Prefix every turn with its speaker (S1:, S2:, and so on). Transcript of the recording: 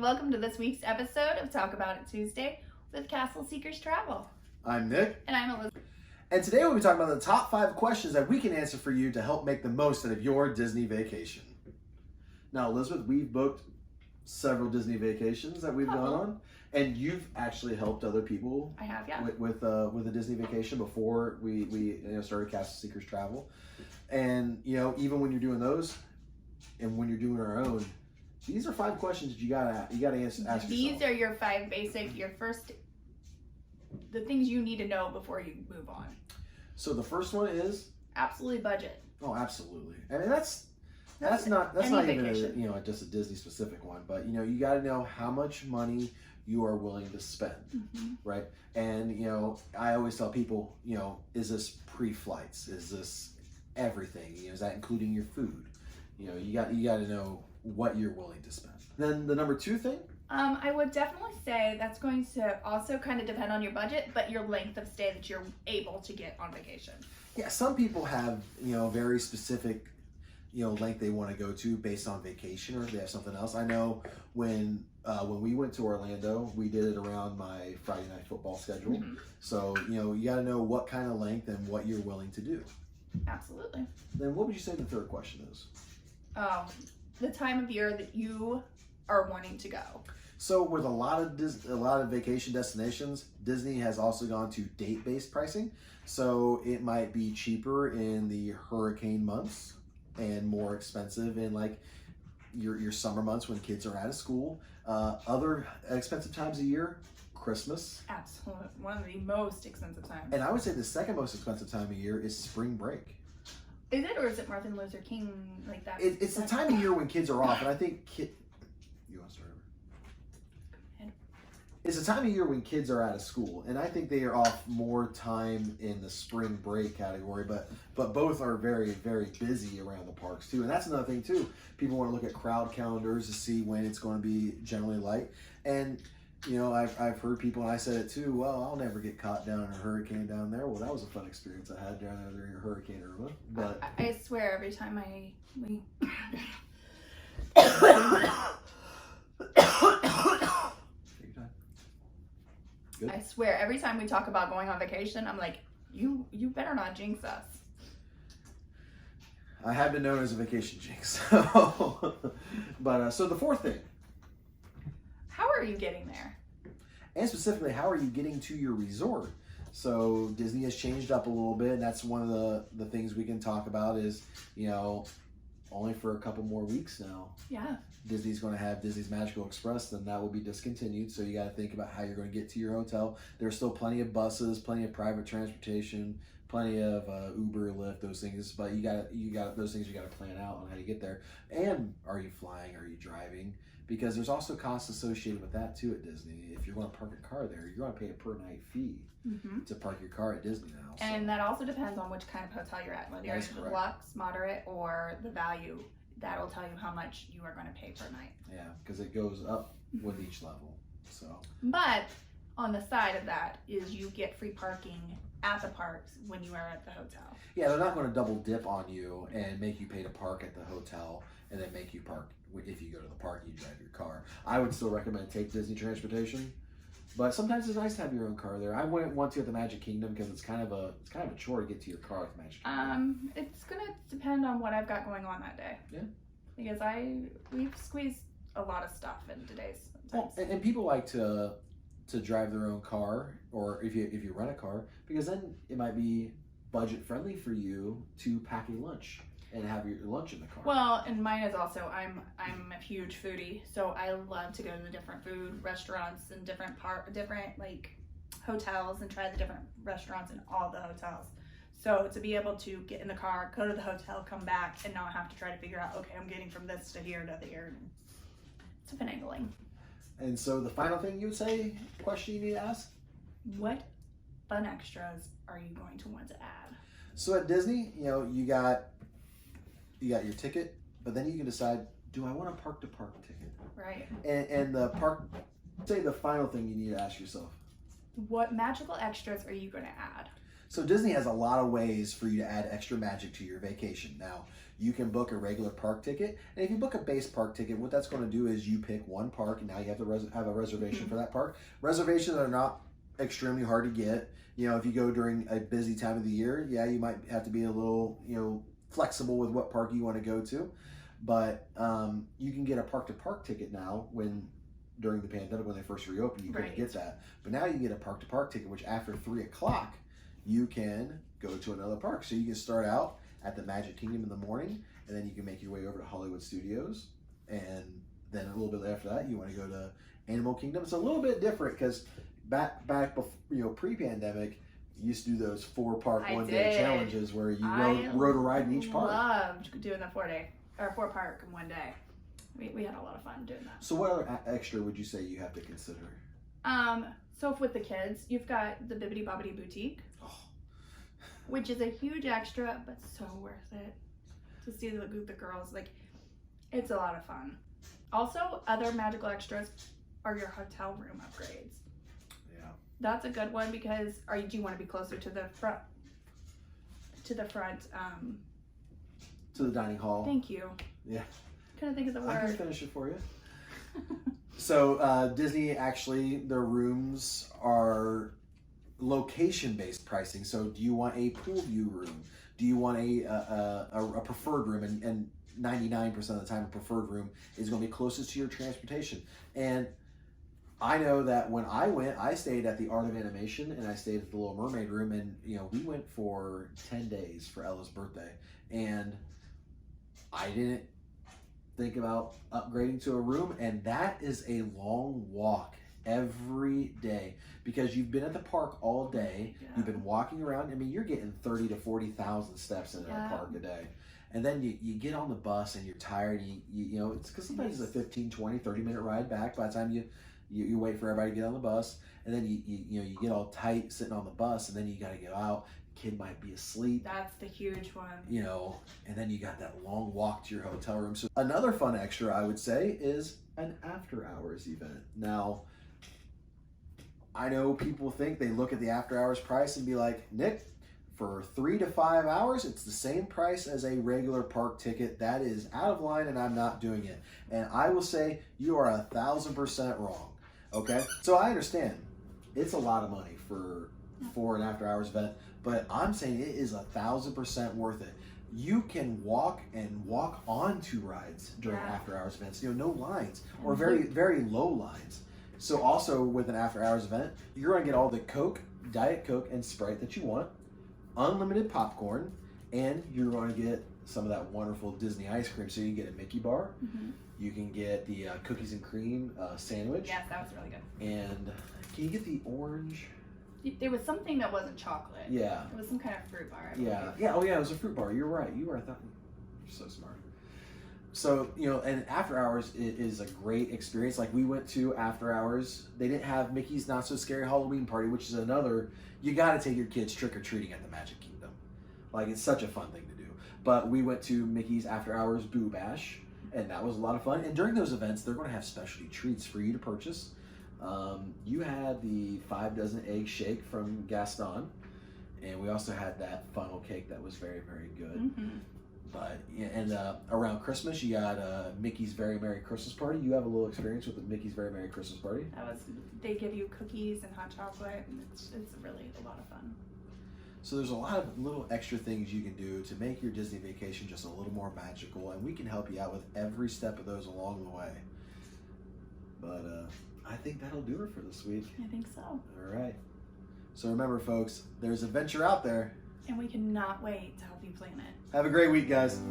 S1: welcome to this week's episode of Talk About It Tuesday with Castle Seekers Travel.
S2: I'm Nick.
S1: And I'm Elizabeth.
S2: And today we'll be talking about the top 5 questions that we can answer for you to help make the most out of your Disney vacation. Now, Elizabeth, we've booked several Disney vacations that we've gone on, and you've actually helped other people.
S1: I have, yeah.
S2: With a Disney vacation before we started Castle Seekers Travel, and even when you're doing those, and when you're doing our own, these are 5 questions that you gotta ask yourself.
S1: These are your 5 basic, the things you need to know before you move on.
S2: So the first one is
S1: absolutely budget.
S2: Oh, absolutely. I mean that's not even just a Disney specific one, but you got to know how much money you are willing to spend, right? And I always tell people, is this pre-flights? Is this everything? Is that including your food? You got to know what you're willing to spend. Then the number 2 thing,
S1: I would definitely say that's going to also kind of depend on your budget, but your length of stay that you're able to get on vacation.
S2: Yeah, some people have very specific length they want to go to based on vacation, or if they have something else. I know when we went to Orlando, we did it around my Friday night football schedule. So you got to know what kind of length and what you're willing to do.
S1: Absolutely.
S2: Then what would you say the third question is?
S1: The time of year that you are wanting to go.
S2: So with a lot of vacation destinations, Disney has also gone to date-based pricing. So it might be cheaper in the hurricane months and more expensive in like your summer months when kids are out of school. Other expensive times of year, Christmas.
S1: Absolutely, one of the most expensive times.
S2: And I would say the second most expensive time of year is spring break.
S1: Is it, or is it Martin Luther King, like that?
S2: It's the time of year when kids are off, and I think you want to start over? It's the time of year when kids are out of school, and I think they are off more time in the spring break category, but both are very, very busy around the parks too. And that's another thing too. People want to look at crowd calendars to see when it's going to be generally light. And I've heard people, and I said it too, well, I'll never get caught down in a hurricane down there. Well, that was a fun experience I had down there during a Hurricane Irma. But
S1: I swear every time we
S2: Good.
S1: I swear every time we talk about going on vacation, I'm like, you better not jinx us.
S2: I have been known as a vacation jinx. So the fourth thing.
S1: How are you getting there?
S2: And specifically, how are you getting to your resort? So Disney has changed up a little bit, and that's one of the things we can talk about is, only for a couple more weeks now.
S1: Yeah.
S2: Disney's going to have Disney's Magical Express, then that will be discontinued. So you got to think about how you're going to get to your hotel. There's still plenty of buses, plenty of private transportation, plenty of Uber, Lyft, those things. But you got those things you got to plan out on how you get there. And are you flying? Are you driving? Because there's also costs associated with that too at Disney. If you're going to park a car there, you're going to pay a per night fee to park your car at Disney now. So.
S1: And that also depends on which kind of hotel you're at, whether you're in Lux, moderate, or the value. That'll tell you how much you are going to pay per night.
S2: Yeah, because it goes up with each level. So.
S1: But on the side of that is you get free parking at the parks when you are at the hotel.
S2: Yeah, they're not going to double dip on you and make you pay to park at the hotel and then make you park if you go to the park and you drive your car. I would still recommend take Disney transportation, but sometimes it's nice to have your own car there. I wouldn't want to at the Magic Kingdom because it's kind of a chore to get to your car at the Magic Kingdom.
S1: It's gonna depend on what I've got going on that day.
S2: Yeah.
S1: Because we've squeezed a lot of stuff in today's.
S2: Well, and people like to drive their own car, or if you rent a car, because then it might be budget friendly for you to pack a lunch and have your lunch in the car.
S1: Well, and mine is also I'm a huge foodie, so I love to go to the different food restaurants and different like hotels and try the different restaurants in all the hotels. So to be able to get in the car, go to the hotel, come back, and not have to try to figure out, okay, I'm getting from this to here to there. It's finagling.
S2: And so the final thing you would say, question you need to ask?
S1: What fun extras are you going to want to add?
S2: So at Disney, you got your ticket, but then you can decide, do I want a park-to-park ticket?
S1: Right.
S2: And the park, say the final thing you need to ask yourself.
S1: What magical extras are you going to add?
S2: So Disney has a lot of ways for you to add extra magic to your vacation. Now, you can book a regular park ticket, and if you book a base park ticket, what that's going to do is you pick one park, and now you have to have a reservation for that park. Reservations are not extremely hard to get. You know, if you go during a busy time of the year, yeah, you might have to be a little, flexible with what park you want to go to. But you can get a park-to-park ticket now during the pandemic, when they first reopened, you couldn't get that. But now you can get a park-to-park ticket, which after 3 o'clock, you can go to another park. So you can start out at the Magic Kingdom in the morning, and then you can make your way over to Hollywood Studios. And then a little bit after that, you want to go to Animal Kingdom. It's a little bit different because back before, pre-pandemic, you used to do those 4-park one-day challenges where you rode a ride in each park.
S1: I loved doing the 4-park in one day. We had a lot of fun doing that.
S2: So what other extra would you say you have to consider?
S1: So with the kids, you've got the Bibbidi Bobbidi Boutique, which is a huge extra, but so worth it to see the girls. Like, it's a lot of fun. Also, other magical extras are your hotel room upgrades.
S2: Yeah,
S1: that's a good one because do you want to be closer to the front? To the
S2: dining hall.
S1: Thank you.
S2: Yeah.
S1: Couldn't think of the word.
S2: I can finish it for you. So Disney, actually, their rooms are location-based pricing. So do you want a pool view room? Do you want a preferred room? And 99% of the time, a preferred room is going to be closest to your transportation. And I know that when I went, I stayed at the Art of Animation, and I stayed at the Little Mermaid room. And, we went for 10 days for Ella's birthday. And I didn't think about upgrading to a room, and that is a long walk every day because you've been at the park all day. You've been walking around. I mean, you're getting 30 to 40,000 steps into that park a day. And then you get on the bus and you're tired. It's because sometimes it's a 15, 20, 30-minute ride back by the time you wait for everybody to get on the bus. And then you get all tight sitting on the bus, and then you got to go out. Kid might be asleep.
S1: That's the huge one.
S2: And then you got that long walk to your hotel room. So another fun extra, I would say, is an after-hours event. Now, I know people think they look at the after-hours price and be like, Nick, for 3 to 5 hours, it's the same price as a regular park ticket. That is out of line, and I'm not doing it. And I will say you are 1,000% wrong. Okay? So I understand it's a lot of money for an after-hours event, but I'm saying it is 1,000% worth it. You can walk onto rides during after-hours events. No lines or very, very low lines. So also with an after-hours event, you're going to get all the Coke, Diet Coke, and Sprite that you want, unlimited popcorn, and you're going to get some of that wonderful Disney ice cream. So you can get a Mickey bar. Mm-hmm. You can get the cookies and cream sandwich.
S1: Yes, that was really good.
S2: And can you get the orange?
S1: There was something that wasn't chocolate.
S2: Yeah.
S1: It was some kind of fruit bar.
S2: Yeah. Oh, yeah. It was a fruit bar. You're right. I thought you're so smart. So, and after hours is a great experience. Like, we went to after hours. They didn't have Mickey's Not So Scary Halloween Party, which is another. You got to take your kids trick or treating at the Magic Kingdom. Like, it's such a fun thing to do. But we went to Mickey's After Hours Boo Bash, and that was a lot of fun. And during those events, they're going to have specialty treats for you to purchase. You had the 5 dozen egg shake from Gaston, and we also had that funnel cake that was very, very good. Mm-hmm. But around Christmas, you got Mickey's Very Merry Christmas Party. You have a little experience with the Mickey's Very Merry Christmas Party.
S1: They give you cookies and hot chocolate, and it's really a lot of fun.
S2: So there's a lot of little extra things you can do to make your Disney vacation just a little more magical, and we can help you out with every step of those along the way. But I think that'll do it for this week.
S1: I think so.
S2: All right. So remember, folks, there's adventure out there.
S1: And we cannot wait to help you plan it.
S2: Have a great week, guys.